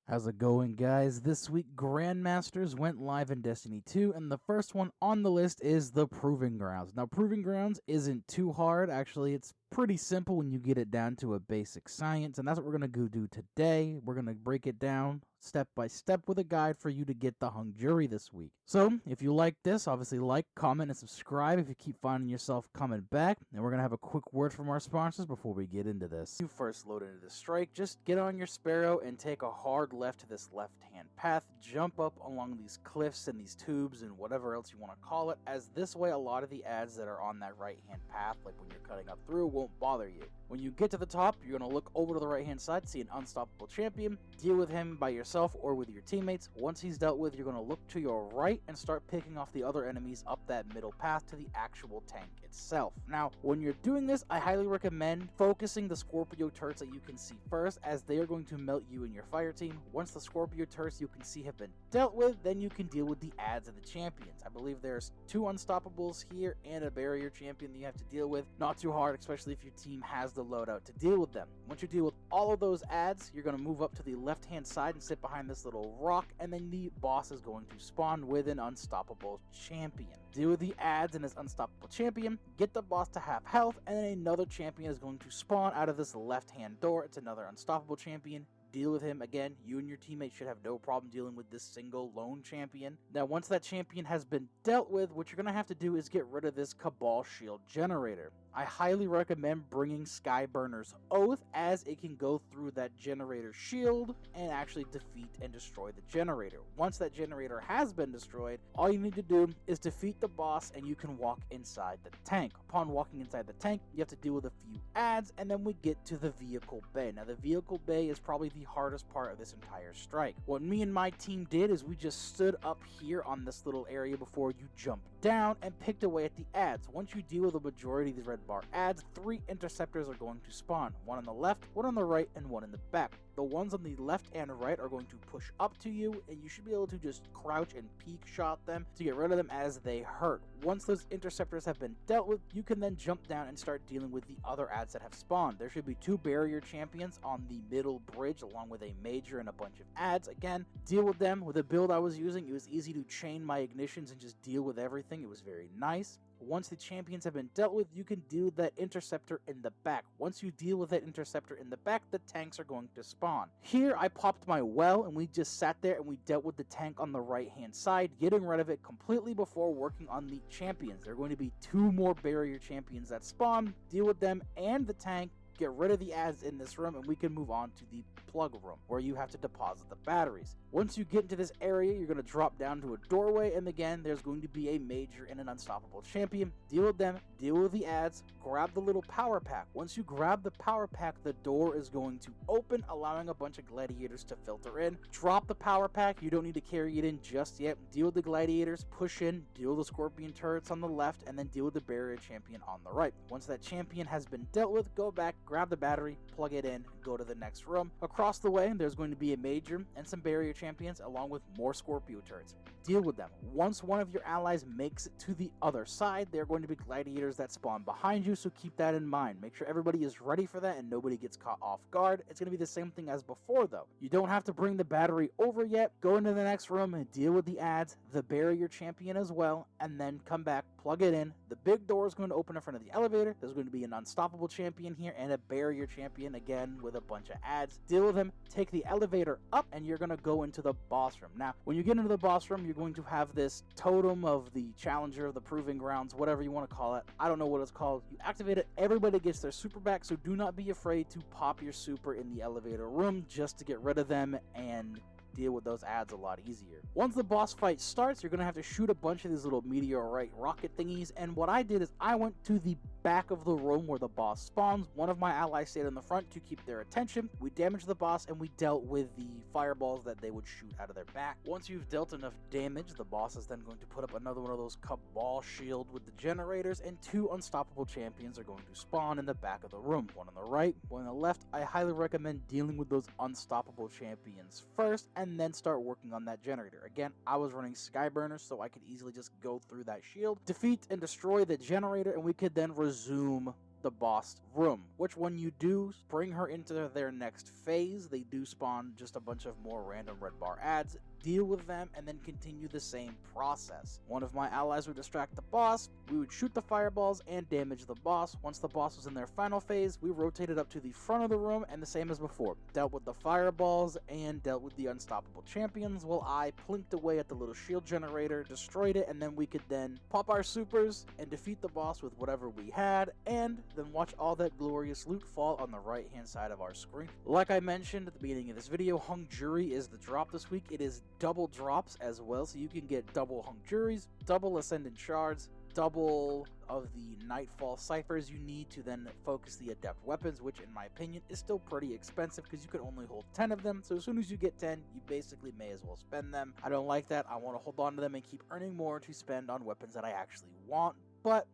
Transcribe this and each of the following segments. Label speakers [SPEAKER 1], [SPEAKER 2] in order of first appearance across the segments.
[SPEAKER 1] How's it going, guys? This week, Grandmasters went live in Destiny 2, and the first one on the list is the Proving Grounds. Now, Proving Grounds isn't too hard. Actually, it's pretty simple when you get it down to a basic science, and that's what we're going to go do today. We're going to break it down step by step with a guide for you to get the hung jury this week. So, if you like this, obviously like, comment, and subscribe if you keep finding yourself coming back. And we're going to have a quick word from our sponsors before we get into this. When you first load into the strike, just get on your Sparrow and take a hard left to this left-hand path. Jump up along these cliffs and these tubes and whatever else you want to call it, as this way a lot of the ads that are on that right-hand path, like when you're cutting up through, won't bother you. When you get to the top, you're going to look over to the right-hand side, see an unstoppable champion, deal with him by yourself or with your teammates. Once he's dealt with, you're going to look to your right and start picking off the other enemies up that middle path to the actual tank itself. Now, when you're doing this, I highly recommend focusing the Scorpio turrets that you can see first, as they are going to melt you and your fire team. Once the Scorpio turrets you can see have been dealt with, then you can deal with the ads of the champions. I believe there's 2 unstoppables here and a barrier champion that you have to deal with. Not too hard, especially if your team has the loadout to deal with them. Once you deal with all of those ads, you're going to move up to the left-hand side and sit behind this little rock, and then the boss is going to spawn with an unstoppable champion. Deal with the ads and this unstoppable champion, get the boss to half health, and then another champion is going to spawn out of this left-hand door. It's another unstoppable champion. Deal with him again. You and your teammates should have no problem dealing with this single lone champion. Now, once that champion has been dealt with, what you're going to have to do is get rid of this Cabal shield generator. I highly recommend bringing Skyburner's Oath, as it can go through that generator shield and actually defeat and destroy the generator. Once that generator has been destroyed, all you need to do is defeat the boss and you can walk inside the tank. Upon walking inside the tank, you have to deal with a few ads, and then we get to the vehicle bay. Now, the vehicle bay is probably the hardest part of this entire strike. What me and my team did is we just stood up here on this little area before you jump down and picked away at the ads. Once you deal with the majority of these red bar ads, 3 interceptors are going to spawn. 1 on the left, 1 on the right, and 1 in the back. The ones on the left and right are going to push up to you, and you should be able to just crouch and peek shot them to get rid of them as they hurt. Once those interceptors have been dealt with, you can then jump down and start dealing with the other ads that have spawned. There should be 2 barrier champions on the middle bridge along with a major and a bunch of ads. Again, deal with them. With the build I was using, it was easy to chain my ignitions and just deal with everything. It was very nice. Once the champions have been dealt with, you can deal with that interceptor in the back. Once you deal with that interceptor in the back, the tanks are going to spawn. Here, I popped my well, and we just sat there and we dealt with the tank on the right-hand side, getting rid of it completely before working on the champions. There are going to be 2 more barrier champions that spawn. Deal with them and the tank. Get rid of the ads in this room, and we can move on to the plug room, where you have to deposit the batteries. Once you get into this area, you're going to drop down to a doorway, and again, there's going to be a major and an unstoppable champion. Deal with them, deal with the ads, grab the little power pack. Once you grab the power pack, the door is going to open, allowing a bunch of gladiators to filter in. Drop the power pack, you don't need to carry it in just yet. Deal with the gladiators, push in, deal with the scorpion turrets on the left, and then deal with the barrier champion on the right. Once that champion has been dealt with, go back, grab the battery, plug it in, go to the next room. Across the way, there's going to be a major and some barrier champions along with more Scorpio turrets. Deal with them. Once one of your allies makes it to the other side, there are going to be gladiators that spawn behind you, so keep that in mind. Make sure everybody is ready for that and nobody gets caught off guard. It's going to be the same thing as before, though. You don't have to bring the battery over yet. Go into the next room and deal with the ads, the barrier champion as well, and then come back, plug it in. The big door is going to open in front of the elevator. There's going to be an unstoppable champion here and a barrier champion, again with a bunch of ads. Deal with him, take the elevator up, and you're going to go into the boss room. Now, when you get into the boss room, you're going to have this totem of the challenger of the Proving Grounds, whatever you want to call it. I don't know what it's called. You activate it, everybody gets their super back, so do not be afraid to pop your super in the elevator room just to get rid of them and deal with those ads a lot easier. Once the boss fight starts, you're going to have to shoot a bunch of these little meteorite rocket thingies, and what I did is I went to the back of the room where the boss spawns. One of my allies stayed in the front to keep their attention. We damaged the boss and we dealt with the fireballs that they would shoot out of their back. Once you've dealt enough damage, the boss is then going to put up another one of those Cabal shield with the generators, and 2 unstoppable champions are going to spawn in the back of the room. 1 on the right, 1 on the left. I highly recommend dealing with those unstoppable champions first and then start working on that generator. Again, I was running Skyburner, so I could easily just go through that shield, defeat and destroy the generator, and we could then resume the boss room, which when you do bring her into their next phase, they do spawn just a bunch of more random red bar ads. Deal with them and then continue the same process. One of my allies would distract the boss, we would shoot the fireballs and damage the boss. Once the boss was in their final phase, we rotated up to the front of the room and the same as before, dealt with the fireballs and dealt with the unstoppable champions while I plinked away at the little shield generator, destroyed it, and then we could then pop our supers and defeat the boss with whatever we had, and then watch all that glorious loot fall on the right hand side of our screen. Like I mentioned at the beginning of this video, Hung Jury is the drop this week. It is double drops as well, so you can get double Hung Juries, double Ascendant Shards, double of the Nightfall ciphers you need to then focus the adept weapons, which in my opinion is still pretty expensive because you can only hold 10 of them. So as soon as you get 10, you basically may as well spend them. I don't like that. I want to hold on to them and keep earning more to spend on weapons that I actually want, but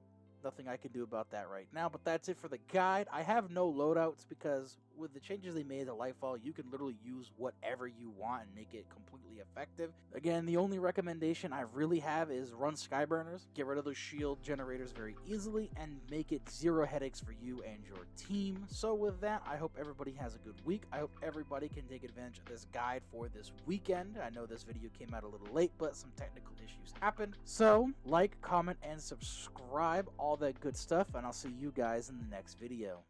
[SPEAKER 1] nothing I can do about that right now. But that's it for the guide. I have no loadouts because with the changes they made to Lightfall, you can literally use whatever you want and make it completely effective. Again, the only recommendation I really have is run Skyburners, get rid of those shield generators very easily, and make it zero headaches for you and your team. So with that, I hope everybody has a good week. I hope everybody can take advantage of this guide for this weekend. I know this video came out a little late, but some technical issues happened. So like, comment, and subscribe, all that good stuff, and I'll see you guys in the next video.